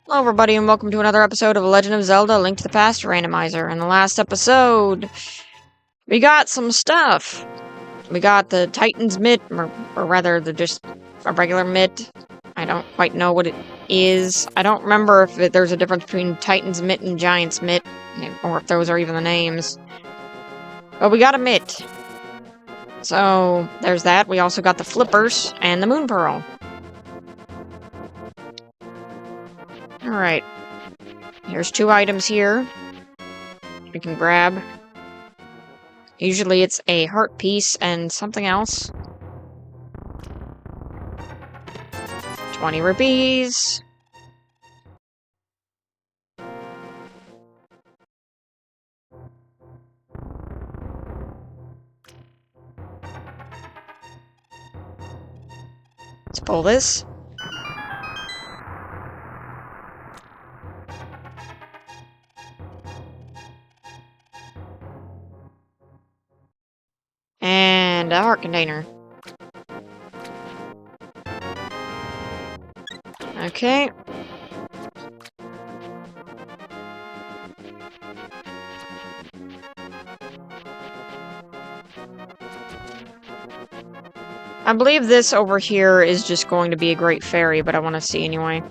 Hello everybody and welcome to another episode of Legend of Zelda: Link to the Past Randomizer. In the last episode, we got some stuff. We got the Titan's Mitt, or rather, just a regular mitt. I don't quite know what it is. I don't remember if there's a difference between Titan's Mitt and Giant's Mitt, or if those are even the names. But we got a mitt. So, there's that. We also got the flippers and the moon pearl. Alright. Here's two items here we can grab. Usually it's a heart piece and something else. 20 rupees. Let's pull this. And a heart container. Okay. I believe this over here is just going to be a great fairy, but I want to see anyway.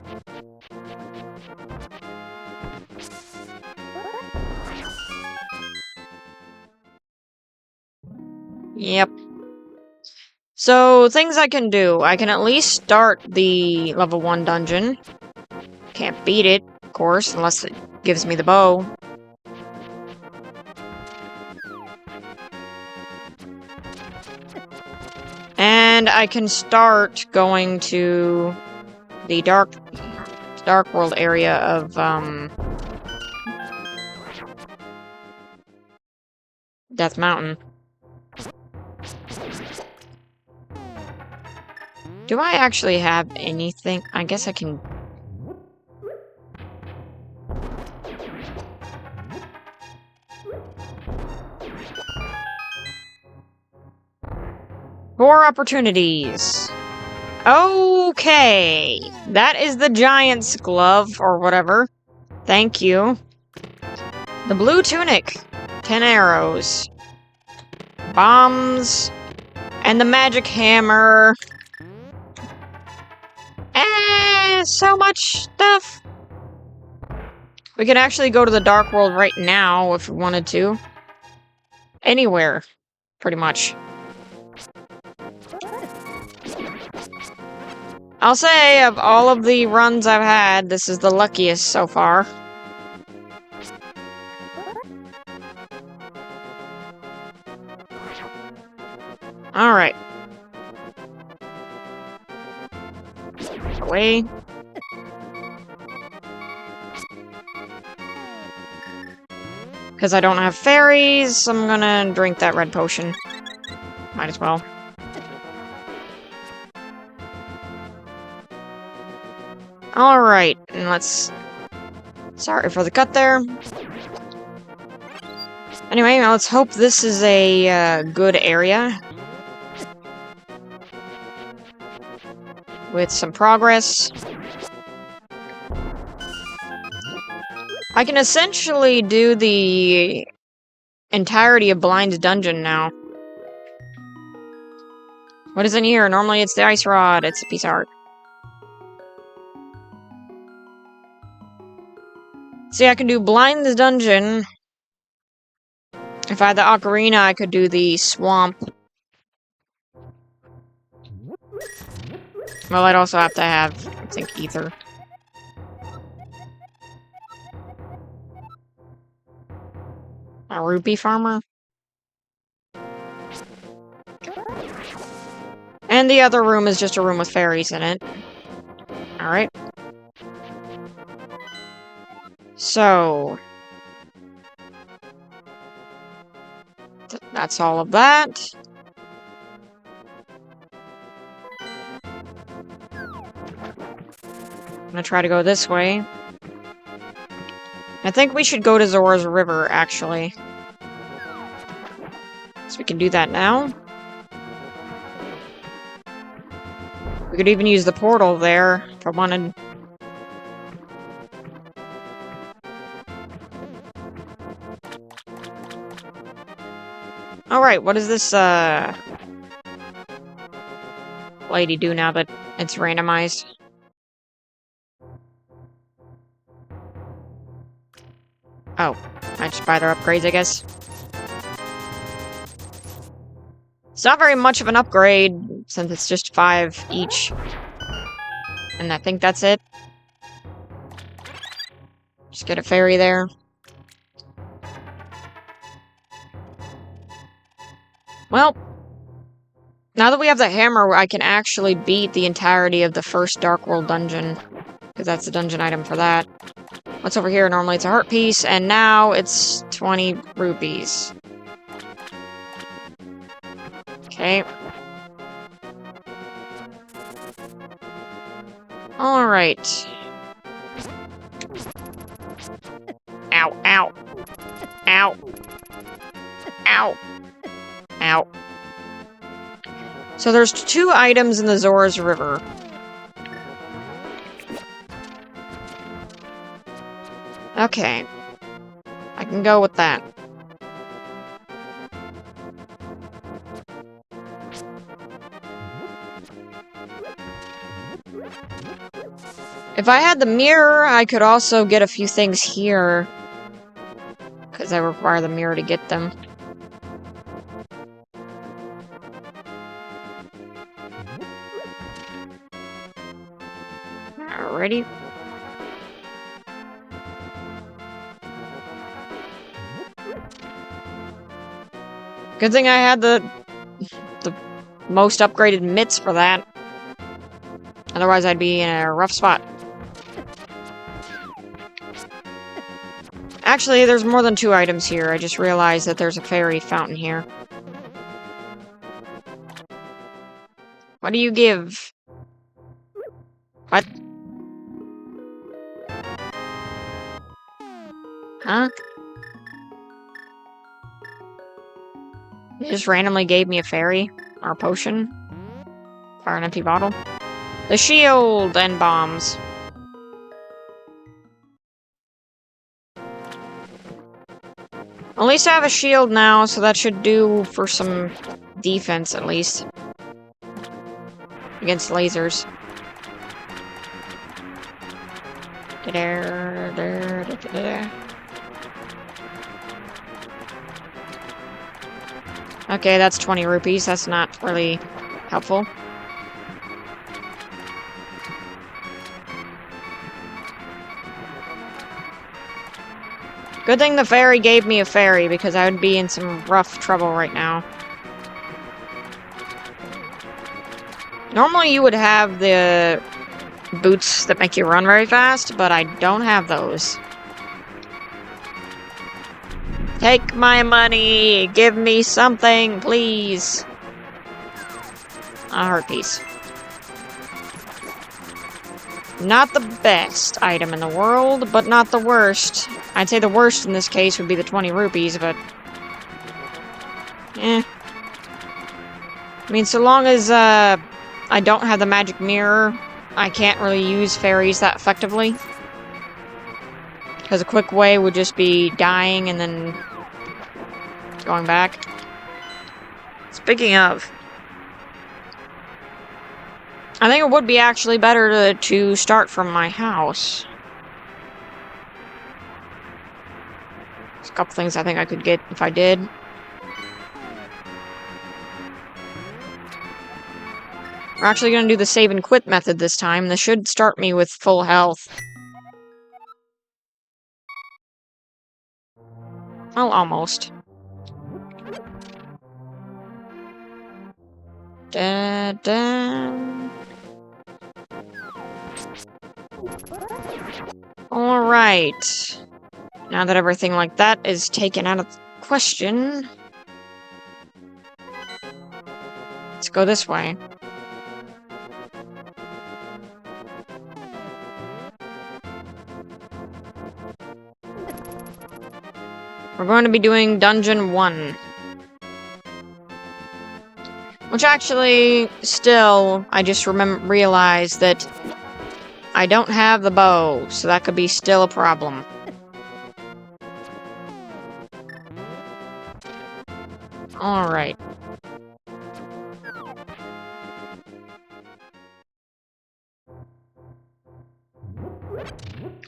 Yep. So, things I can do. I can at least start the level 1 dungeon. Can't beat it, of course, unless it gives me the bow. And I can start going to the dark world area of, Death Mountain. Do I actually have anything? I guess I can... More opportunities. Okay. That is the giant's glove, or whatever. Thank you. The blue tunic. 10 arrows. Bombs. And the magic hammer. So much stuff. We can actually go to the Dark World right now if we wanted to. Anywhere, pretty much. I'll say, of all of the runs I've had, this is the luckiest so far. Alright. Away. Because I don't have fairies, I'm gonna drink that red potion. Might as well. Alright, and let's... Sorry for the cut there. Anyway, now let's hope this is a good area. With some progress. I can essentially do the entirety of Blind's dungeon now. What is in here? Normally it's the ice rod. It's a piece of art. See, I can do Blind's dungeon. If I had the ocarina, I could do the swamp. Well, I'd also have to have, I think, ether. A rupee farmer. And the other room is just a room with fairies in it. Alright. So... that's all of that. I'm gonna try to go this way. I think we should go to Zora's River, actually. So we can do that now. We could even use the portal there if I wanted. Alright, what does this, lady do now that it's randomized? Oh, I just buy their upgrades, I guess. It's not very much of an upgrade, since it's just 5 each. And I think that's it. Just get a fairy there. Well, now that we have the hammer, I can actually beat the entirety of the first Dark World dungeon. Because that's the dungeon item for that. What's over here? Normally it's a heart piece, and now it's 20 rupees. Okay. Alright. Ow, ow. Ow. Ow. Ow. So there's 2 items in the Zora's River. Okay. I can go with that. If I had the mirror, I could also get a few things here. Because I require the mirror to get them. Alrighty. Good thing I had the most upgraded mitts for that. Otherwise, I'd be in a rough spot. Actually, there's more than 2 items here. I just realized that there's a fairy fountain here. What do you give? What? Huh? You just randomly gave me a fairy? Or a potion? Or an empty bottle? The shield and bombs. At least I have a shield now, so that should do for some defense, at least. Against lasers. Okay, that's 20 rupees. That's not really helpful. Good thing the fairy gave me a fairy, because I would be in some rough trouble right now. Normally you would have the boots that make you run very fast, but I don't have those. Take my money! Give me something, please! A heart piece. Not the best item in the world, but not the worst. I'd say the worst in this case would be the 20 rupees, but... eh. I mean, so long as, I don't have the magic mirror, I can't really use fairies that effectively. Because a quick way would just be dying and then... going back. Speaking of... I think it would be actually better to start from my house. There's a couple things I think I could get if I did. We're actually going to do the save and quit method this time. This should start me with full health. Well, almost. Da-da. Alright. Now that everything like that is taken out of the question, let's go this way. We're going to be doing Dungeon 1. Which actually, still, I just realized that I don't have the bow, so that could be still a problem. Alright.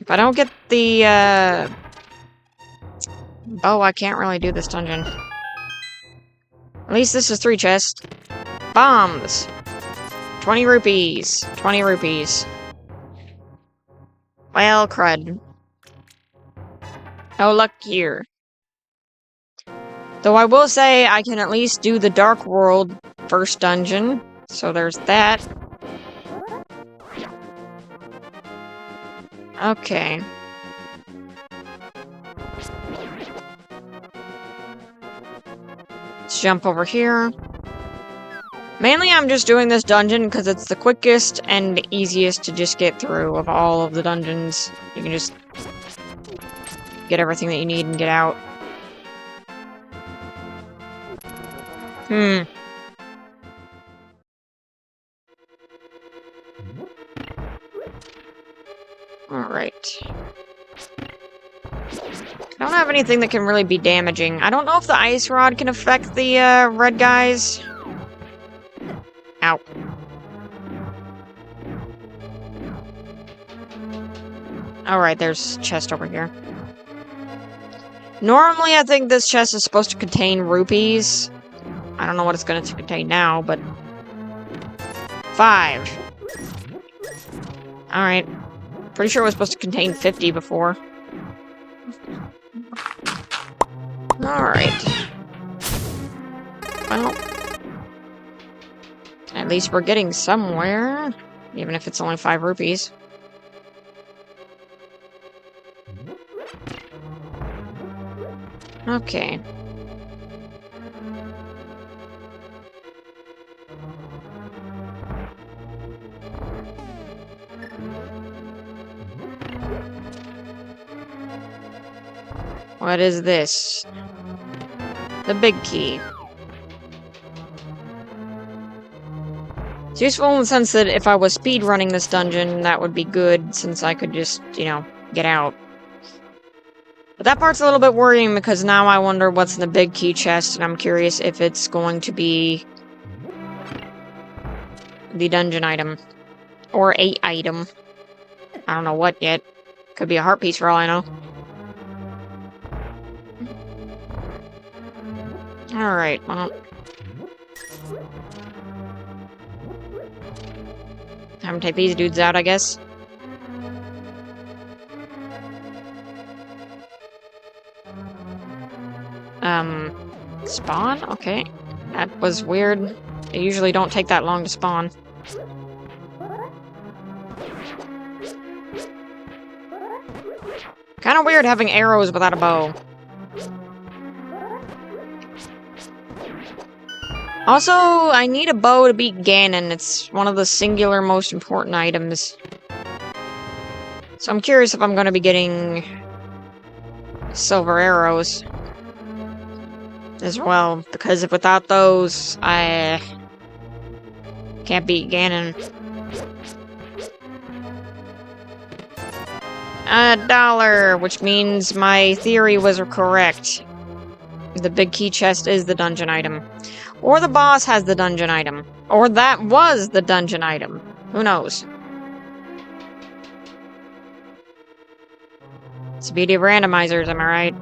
If I don't get the, oh, I can't really do this dungeon. At least this is 3 chests. Bombs! 20 rupees. 20 rupees. Well, crud. No luck here. Though I will say I can at least do the Dark World first dungeon. So there's that. Okay. Let's jump over here. Mainly I'm just doing this dungeon because it's the quickest and easiest to just get through of all of the dungeons. You can just get everything that you need and get out. Alright. I don't have anything that can really be damaging. I don't know if the ice rod can affect the red guys. Ow. Alright, there's a chest over here. Normally, I think this chest is supposed to contain rupees. I don't know what it's going to contain now, but... 5. Alright. Pretty sure it was supposed to contain 50 before. Alright. Well... At least we're getting somewhere. Even if it's only 5 rupees. Okay. What is this? The big key. It's useful in the sense that if I was speedrunning this dungeon, that would be good, since I could just, you know, get out. But that part's a little bit worrying, because now I wonder what's in the big key chest, and I'm curious if it's going to be the dungeon item. Or a item. I don't know what yet. Could be a heart piece for all I know. Alright, well... Time to take these dudes out, I guess. Spawn? Okay. That was weird. They usually don't take that long to spawn. Kinda weird having arrows without a bow. Also, I need a bow to beat Ganon. It's one of the singular most important items. So I'm curious if I'm going to be getting silver arrows as well, because if without those, I can't beat Ganon. $1, which means my theory was correct. The big key chest is the dungeon item. Or the boss has the dungeon item. Or that was the dungeon item. Who knows? It's the beauty of randomizers, am I right?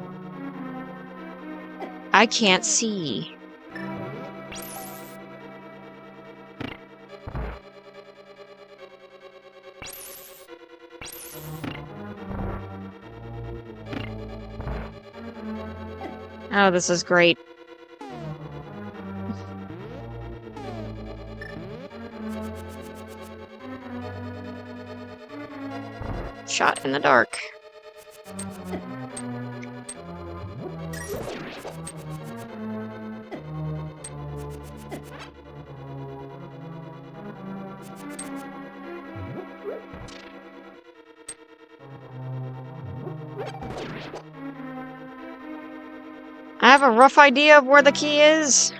I can't see. Oh, this is great. Shot in the dark. I have a rough idea of where the key is.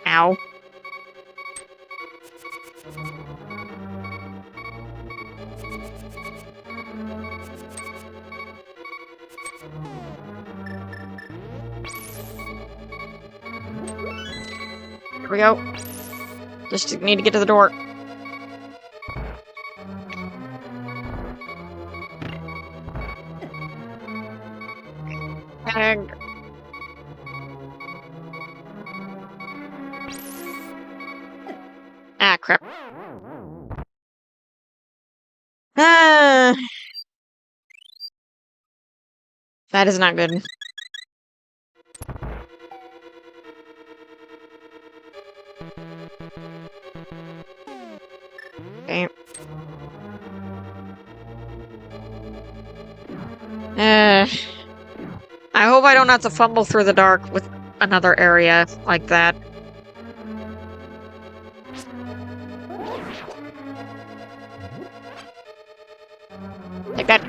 Ow. Here we go. Just need to get to the door. And... ah, crap. Ah, that is not good. Okay. I hope I don't have to fumble through the dark with another area like that. Take that.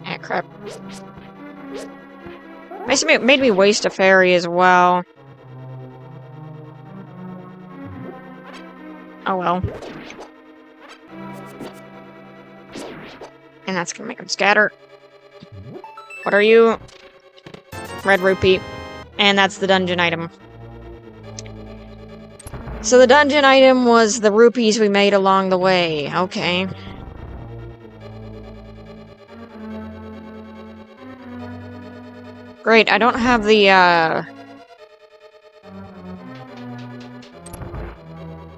Ah, crap. Made me waste a fairy as well. Oh well. And that's gonna make him scatter. What are you? Red rupee. And that's the dungeon item. So the dungeon item was the rupees we made along the way. Okay. Great, I don't have the,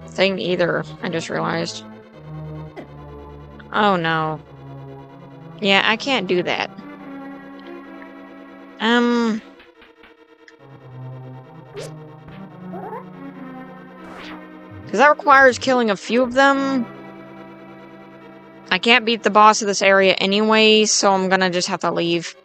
thing either, I just realized. Oh no. Yeah, I can't do that. Because that requires killing a few of them. I can't beat the boss of this area anyway, so I'm gonna just have to leave.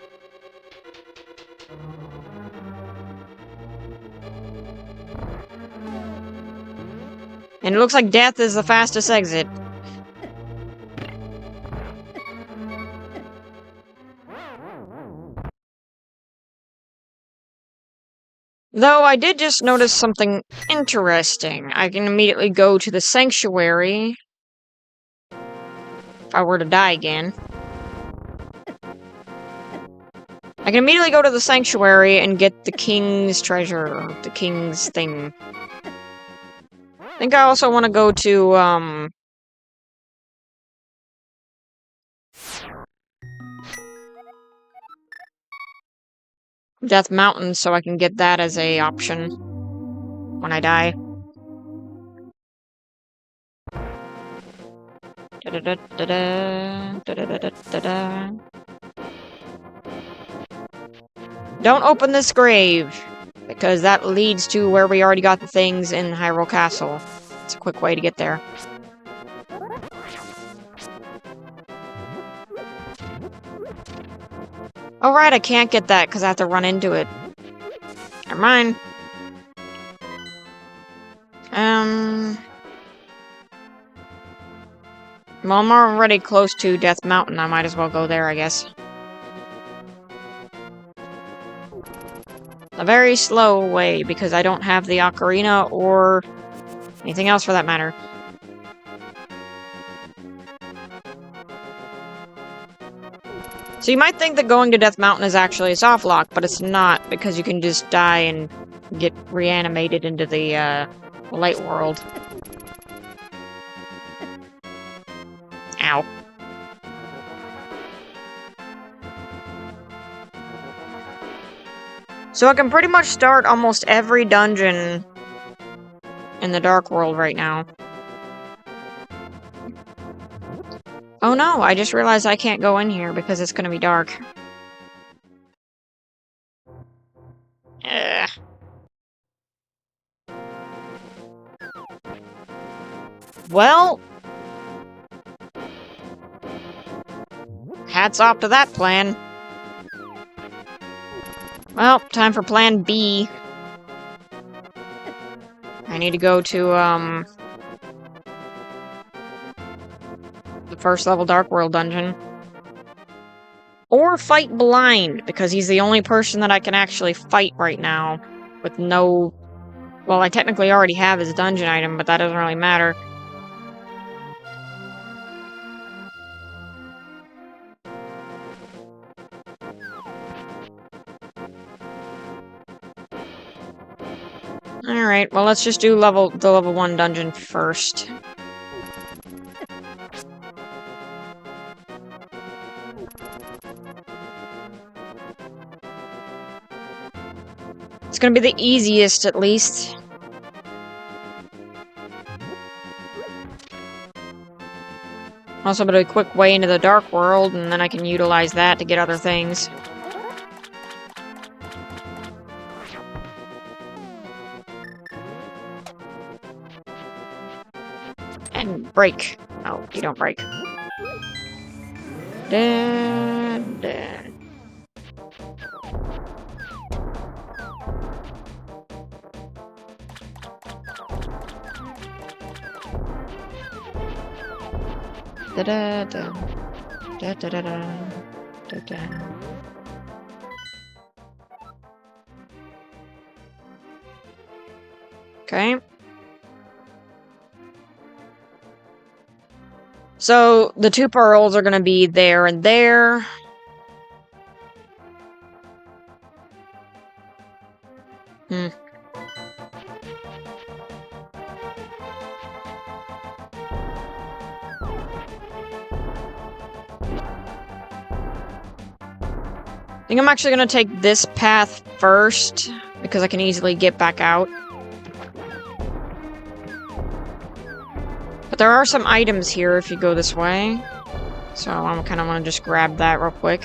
And it looks like death is the fastest exit. Though I did just notice something interesting. I can immediately go to the sanctuary if I were to die again. I can immediately go to the sanctuary and get the king's treasure, the king's thing. I think I also want to go to, Death Mountain so I can get that as a option when I die. Don't open this grave, because that leads to where we already got the things in Hyrule Castle. It's a quick way to get there. Oh right, I can't get that because I have to run into it. Never mind. Well, I'm already close to Death Mountain. I might as well go there, I guess. A very slow way, because I don't have the ocarina or anything else for that matter. So you might think that going to Death Mountain is actually a soft lock, but it's not, because you can just die and get reanimated into the, light world. Ow. So I can pretty much start almost every dungeon in the Dark World right now. Oh no, I just realized I can't go in here because it's gonna be dark. Ugh. Well... hats off to that plan. Well, time for plan B. I need to go to, the first level Dark World dungeon. Or fight blind, because he's the only person that I can actually fight right now. With no... well, I technically already have his dungeon item, but that doesn't really matter. Alright, well, let's just do the level 1 dungeon first. It's gonna be the easiest, at least. Also, but a quick way into the dark world, and then I can utilize that to get other things. And break. Oh, you don't break. Da, da. Da da da da da da da da. Okay. So the 2 pearls are gonna be there and there. Hmm. I think I'm actually gonna take this path first, because I can easily get back out. But there are some items here if you go this way. So I'm kind of want to just grab that real quick.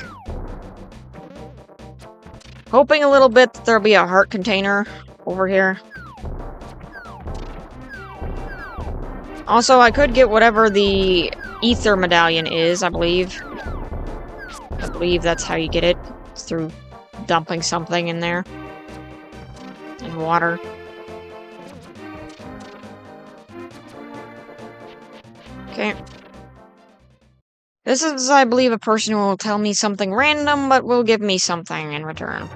Hoping a little bit that there'll be a heart container over here. Also, I could get whatever the ether medallion is, I believe. I believe that's how you get it. It's through dumping something in there. And water. Okay. This is, I believe, a person who will tell me something random, but will give me something in return.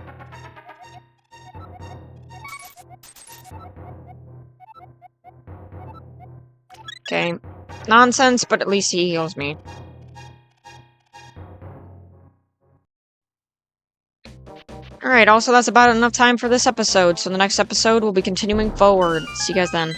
Okay. Nonsense, but at least he heals me. Alright, also that's about enough time for this episode, so the next episode we'll be continuing forward. See you guys then.